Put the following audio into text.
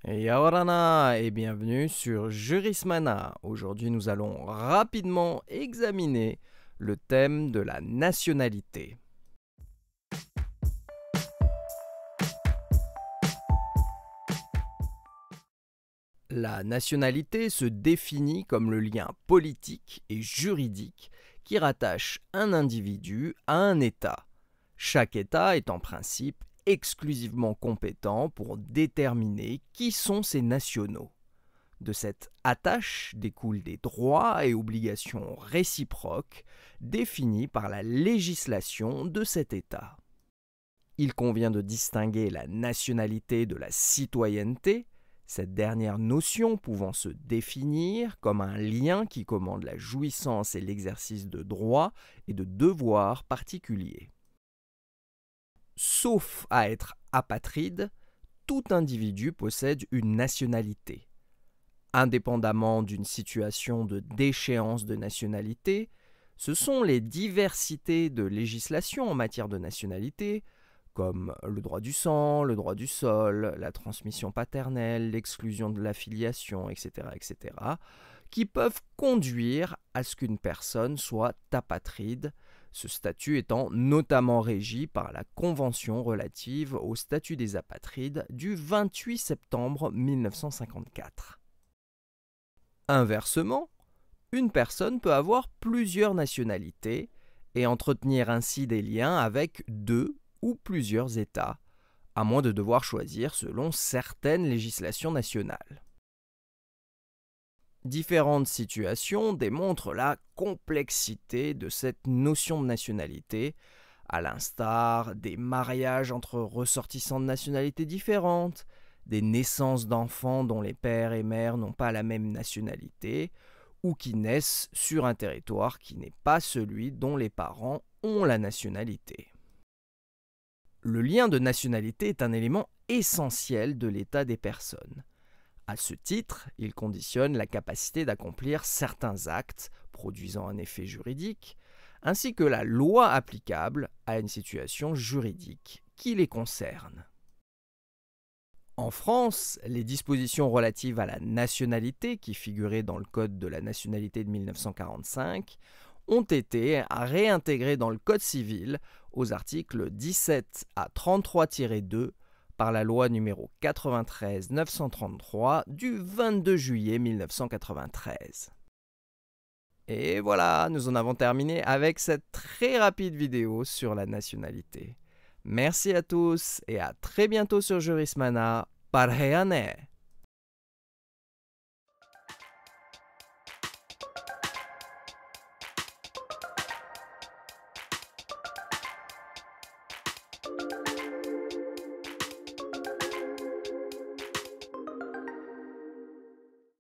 Yaorana et bienvenue sur Jurismana. Aujourd'hui, nous allons rapidement examiner le thème de la nationalité. La nationalité se définit comme le lien politique et juridique qui rattache un individu à un État. Chaque État est en principe exclusivement compétent pour déterminer qui sont ses nationaux. De cette attache découlent des droits et obligations réciproques définis par la législation de cet État. Il convient de distinguer la nationalité de la citoyenneté, cette dernière notion pouvant se définir comme un lien qui commande la jouissance et l'exercice de droits et de devoirs particuliers. Sauf à être apatride, tout individu possède une nationalité. Indépendamment d'une situation de déchéance de nationalité, ce sont les diversités de législation en matière de nationalité, comme le droit du sang, le droit du sol, la transmission paternelle, l'exclusion de l'affiliation, etc., qui peuvent conduire à ce qu'une personne soit apatride, ce statut étant notamment régi par la Convention relative au statut des apatrides du 28 septembre 1954. Inversement, une personne peut avoir plusieurs nationalités et entretenir ainsi des liens avec deux ou plusieurs États, à moins de devoir choisir selon certaines législations nationales. Différentes situations démontrent la complexité de cette notion de nationalité, à l'instar des mariages entre ressortissants de nationalités différentes, des naissances d'enfants dont les pères et mères n'ont pas la même nationalité, ou qui naissent sur un territoire qui n'est pas celui dont les parents ont la nationalité. Le lien de nationalité est un élément essentiel de l'état des personnes. À ce titre, il conditionne la capacité d'accomplir certains actes produisant un effet juridique, ainsi que la loi applicable à une situation juridique qui les concerne. En France, les dispositions relatives à la nationalité qui figuraient dans le Code de la nationalité de 1945 ont été réintégrées dans le Code civil aux articles 17 à 33-2 par la loi numéro 93-933 du 22 juillet 1993. Et voilà, nous en avons terminé avec cette très rapide vidéo sur la nationalité. Merci à tous et à très bientôt sur Jurismana. Parheyane!